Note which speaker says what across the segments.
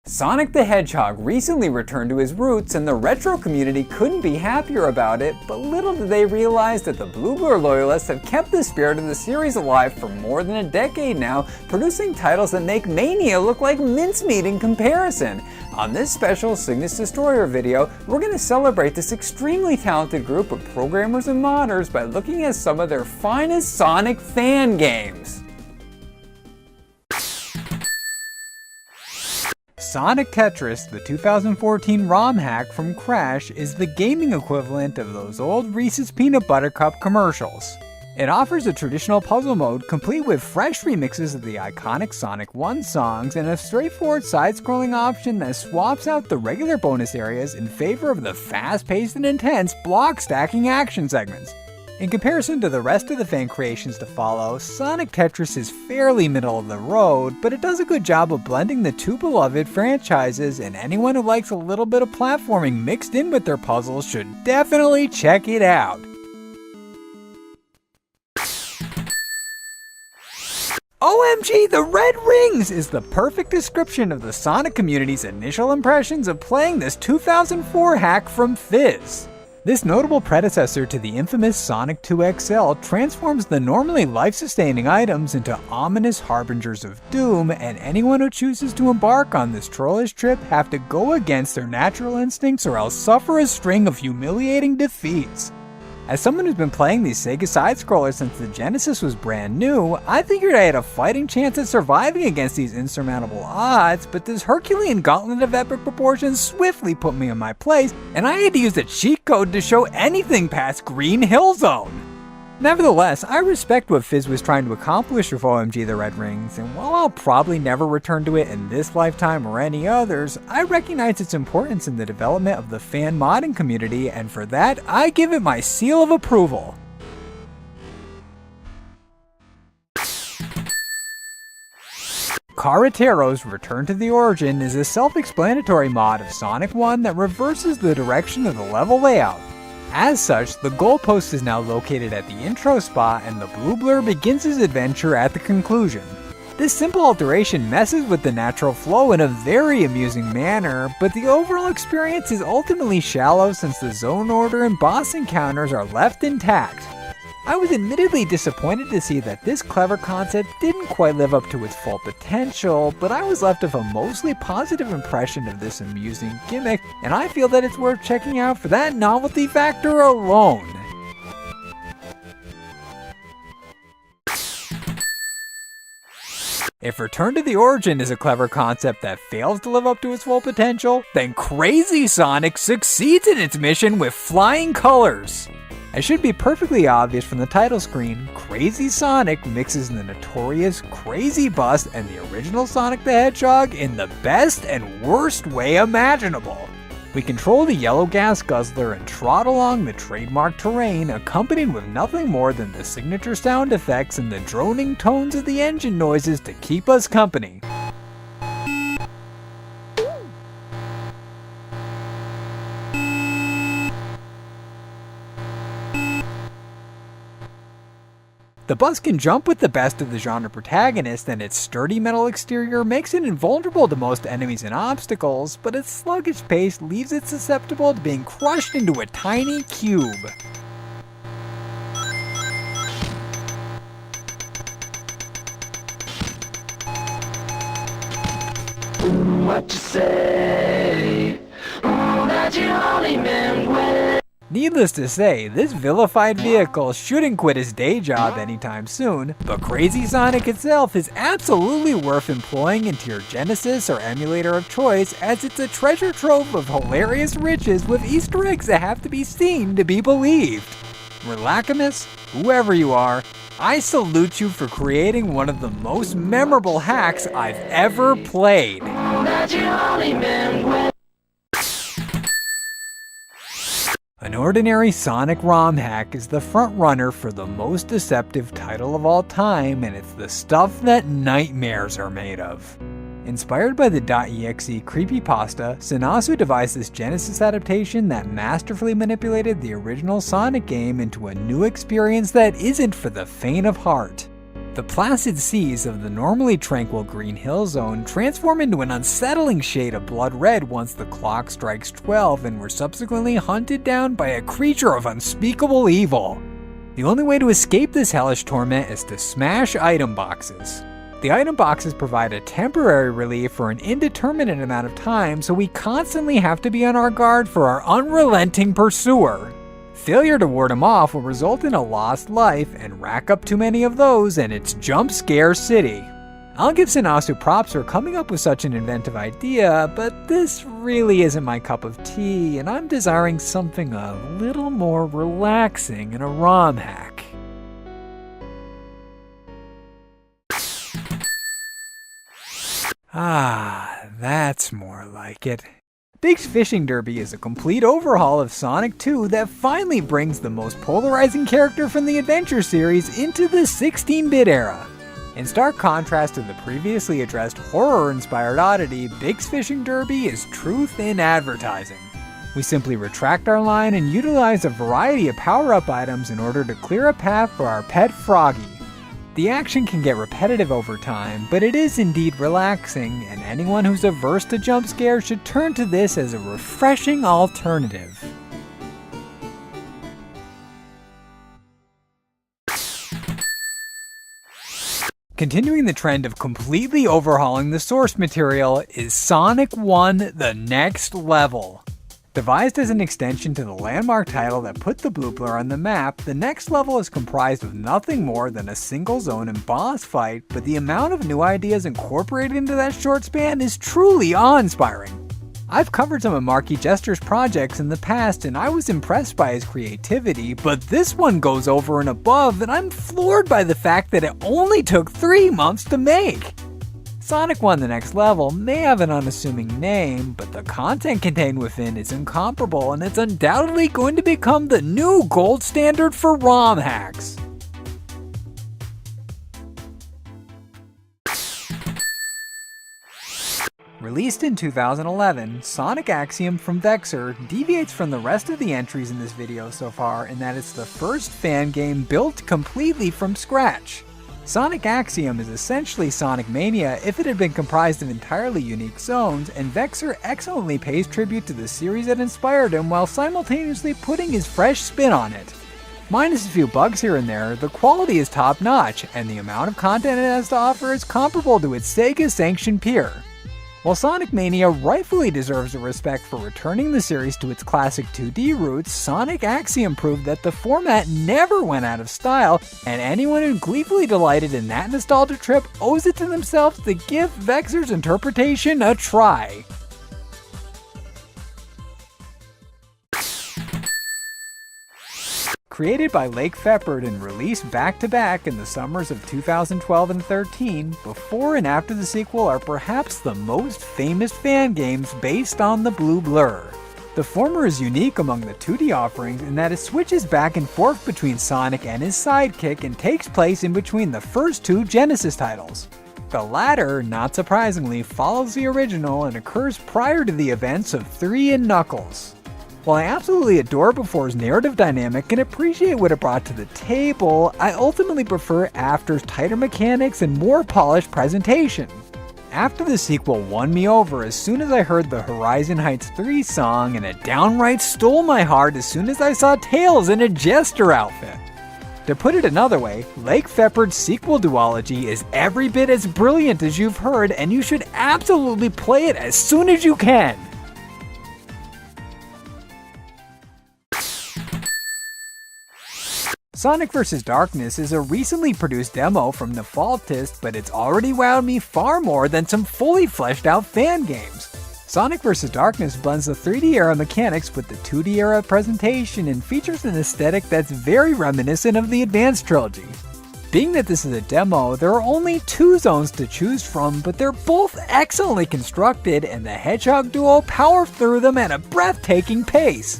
Speaker 1: Sonic the Hedgehog recently returned to his roots, and the retro community couldn't be happier about it, but little did they realize that the Blue Blur loyalists have kept the spirit of the series alive for more than a decade now, producing titles that make Mania look like mincemeat in comparison. On this special Cygnus Destroyer video, we're going to celebrate this extremely talented group of programmers and modders by looking at some of their finest Sonic fan games. Sonic Tetris, the 2014 ROM hack from Crash, is the gaming equivalent of those old Reese's Peanut Butter Cup commercials. It offers a traditional puzzle mode complete with fresh remixes of the iconic Sonic 1 songs and a straightforward side-scrolling option that swaps out the regular bonus areas in favor of the fast-paced and intense block-stacking action segments. In comparison to the rest of the fan creations to follow, Sonic Tetris is fairly middle of the road, but it does a good job of blending the two beloved franchises, and anyone who likes a little bit of platforming mixed in with their puzzles should definitely check it out. OMG, the red rings is the perfect description of the Sonic community's initial impressions of playing this 2004 hack from Fizz. This notable predecessor to the infamous Sonic 2 XL transforms the normally life-sustaining items into ominous harbingers of doom, and anyone who chooses to embark on this trollish trip have to go against their natural instincts or else suffer a string of humiliating defeats. As someone who's been playing these Sega side-scrollers since the Genesis was brand new, I figured I had a fighting chance at surviving against these insurmountable odds, but this Herculean gauntlet of epic proportions swiftly put me in my place, and I had to use a cheat code to show anything past Green Hill Zone. Nevertheless, I respect what Fizz was trying to accomplish with OMG the Red Rings, and while I'll probably never return to it in this lifetime or any others, I recognize its importance in the development of the fan modding community, and for that, I give it my seal of approval. Caratero's Return to the Origin is a self-explanatory mod of Sonic 1 that reverses the direction of the level layout. As such, the goalpost is now located at the intro spot, and the Blue Blur begins his adventure at the conclusion. This simple alteration messes with the natural flow in a very amusing manner, but the overall experience is ultimately shallow since the zone order and boss encounters are left intact. I was admittedly disappointed to see that this clever concept didn't quite live up to its full potential, but I was left with a mostly positive impression of this amusing gimmick, and I feel that it's worth checking out for that novelty factor alone. If Return to the Origin is a clever concept that fails to live up to its full potential, then Crazy Sonic succeeds in its mission with flying colors. As should be perfectly obvious from the title screen, Crazy Sonic mixes the notorious Crazy Bus and the original Sonic the Hedgehog in the best and worst way imaginable. We control the yellow gas guzzler and trot along the trademark terrain, accompanied with nothing more than the signature sound effects and the droning tones of the engine noises to keep us company. The bus can jump with the best of the genre protagonists, and its sturdy metal exterior makes it invulnerable to most enemies and obstacles, but its sluggish pace leaves it susceptible to being crushed into a tiny cube. What you say? That you only meant when. Needless to say, this vilified vehicle shouldn't quit his day job anytime soon, but Crazy Sonic itself is absolutely worth employing into your Genesis or emulator of choice, as it's a treasure trove of hilarious riches with Easter eggs that have to be seen to be believed. Relacamus, whoever you are, I salute you for creating one of the most memorable hacks I've ever played. An ordinary Sonic ROM hack is the front-runner for the most deceptive title of all time, and it's the stuff that nightmares are made of. Inspired by the .exe creepypasta, Cygnus devised this Genesis adaptation that masterfully manipulated the original Sonic game into a new experience that isn't for the faint of heart. The placid seas of the normally tranquil Green Hill Zone transform into an unsettling shade of blood red once the clock strikes 12 and we're subsequently hunted down by a creature of unspeakable evil. The only way to escape this hellish torment is to smash item boxes. The item boxes provide a temporary relief for an indeterminate amount of time, so we constantly have to be on our guard for our unrelenting pursuer. Failure to ward him off will result in a lost life, and rack up too many of those and it's Jump Scare City. I'll give Cygnus props for coming up with such an inventive idea, but this really isn't my cup of tea, and I'm desiring something a little more relaxing in a ROM hack. Ah, that's more like it. Big's Fishing Derby is a complete overhaul of Sonic 2 that finally brings the most polarizing character from the adventure series into the 16-bit era. In stark contrast to the previously addressed horror-inspired oddity, Big's Fishing Derby is truth in advertising. We simply retract our line and utilize a variety of power-up items in order to clear a path for our pet Froggy. The action can get repetitive over time, but it is indeed relaxing, and anyone who's averse to jump scares should turn to this as a refreshing alternative. Continuing the trend of completely overhauling the source material is Sonic 1: The Next Level. Devised as an extension to the landmark title that put the blue blur on the map, the next level is comprised of nothing more than a single zone and boss fight, but the amount of new ideas incorporated into that short span is truly awe-inspiring. I've covered some of Marky Jester's projects in the past and I was impressed by his creativity, but this one goes over and above, and I'm floored by the fact that it only took 3 months to make. Sonic 1: The Next Level may have an unassuming name, but the content contained within is incomparable, and it's undoubtedly going to become the new gold standard for ROM hacks. Released in 2011, Sonic Axiom from Vexor deviates from the rest of the entries in this video so far in that it's the first fan game built completely from scratch. Sonic Axiom is essentially Sonic Mania if it had been comprised of entirely unique zones, and Vexor excellently pays tribute to the series that inspired him while simultaneously putting his fresh spin on it. Minus a few bugs here and there, the quality is top notch, and the amount of content it has to offer is comparable to its Sega-sanctioned peer. While Sonic Mania rightfully deserves the respect for returning the series to its classic 2D roots, Sonic Axiom proved that the format never went out of style, and anyone who gleefully delighted in that nostalgia trip owes it to themselves to give Vexor's interpretation a try. Created by Lake Feppard and released back-to-back in the summers of 2012 and 13, before and after the sequel are perhaps the most famous fan games based on the Blue Blur. The former is unique among the 2D offerings in that it switches back and forth between Sonic and his sidekick and takes place in between the first 2 Genesis titles. The latter, not surprisingly, follows the original and occurs prior to the events of 3 and Knuckles. While I absolutely adore Before's narrative dynamic and appreciate what it brought to the table, I ultimately prefer After's tighter mechanics and more polished presentation. After the sequel won me over as soon as I heard the Horizon Heights 3 song, and it downright stole my heart as soon as I saw Tails in a Jester outfit. To put it another way, Lake Feppard's sequel duology is every bit as brilliant as you've heard, and you should absolutely play it as soon as you can. Sonic vs. Darkness is a recently produced demo from Nephaltist, but it's already wowed me far more than some fully fleshed out fan games. Sonic vs. Darkness blends the 3D era mechanics with the 2D era presentation and features an aesthetic that's very reminiscent of the Advanced trilogy. Being that this is a demo, there are only 2 zones to choose from, but they're both excellently constructed, and the Hedgehog duo power through them at a breathtaking pace.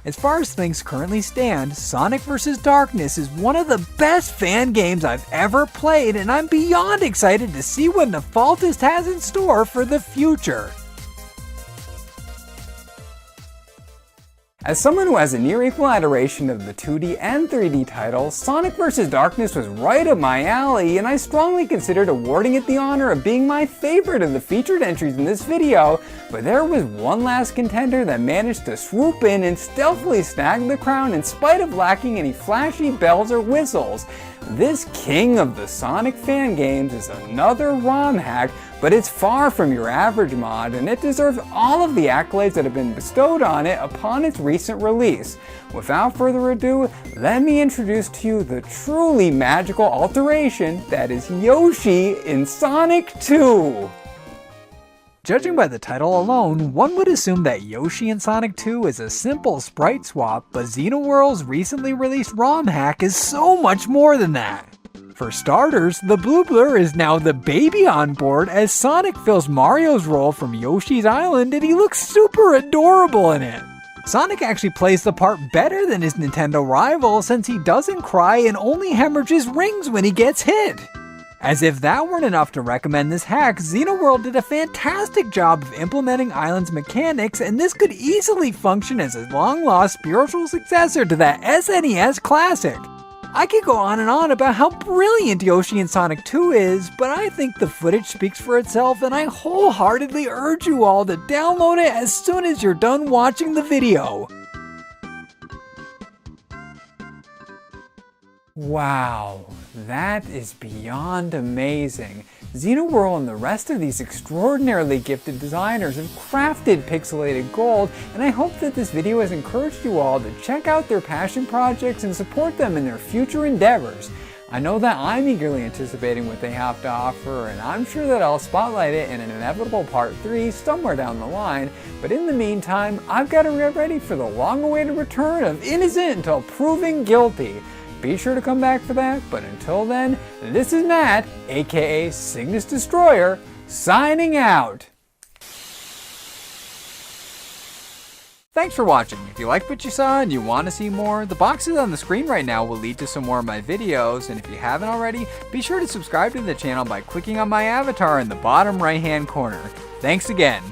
Speaker 1: As far as things currently stand, Sonic vs. Darkness is one of the best fan games I've ever played, and I'm beyond excited to see what Nephaltist has in store for the future.
Speaker 2: As someone who has a near equal adoration of the 2D and 3D titles, Sonic vs. Darkness was right up my alley, and I strongly considered awarding it the honor of being my favorite of the featured entries in this video, but there was one last contender that managed to swoop in and stealthily snag the crown in spite of lacking any flashy bells or whistles. This king of the Sonic fan games is another ROM hack, but it's far from your average mod, and it deserves all of the accolades that have been bestowed on it upon its recent release. Without further ado, let me introduce to you the truly magical alteration that is Yoshi in Sonic 2!
Speaker 1: Judging by the title alone, one would assume that Yoshi in Sonic 2 is a simple sprite swap, but Xenoworld's recently released ROM hack is so much more than that. For starters, the blue blur is now the baby on board as Sonic fills Mario's role from Yoshi's Island and he looks super adorable in it. Sonic actually plays the part better than his Nintendo rival since he doesn't cry and only hemorrhages rings when he gets hit. As if that weren't enough to recommend this hack, Xenoworld did a fantastic job of implementing Island's mechanics, and this could easily function as a long-lost spiritual successor to that SNES classic. I could go on and on about how brilliant Yoshi in Sonic 2 is, but I think the footage speaks for itself, and I wholeheartedly urge you all to download it as soon as you're done watching the video.
Speaker 2: Wow, that is beyond amazing. Xenoworld and the rest of these extraordinarily gifted designers have crafted pixelated gold, and I hope that this video has encouraged you all to check out their passion projects and support them in their future endeavors. I know that I'm eagerly anticipating what they have to offer, and I'm sure that I'll spotlight it in an inevitable part 3 somewhere down the line, but in the meantime, I've got to get ready for the long-awaited return of Innocent Until Proven Guilty. Be sure to come back for that, but until then, this is Matt, aka Cygnus Destroyer, signing out!
Speaker 1: Thanks for watching. If you liked what you saw and you want to see more, the boxes on the screen right now will lead to some more of my videos, and if you haven't already, be sure to subscribe to the channel by clicking on my avatar in the bottom right hand corner. Thanks again!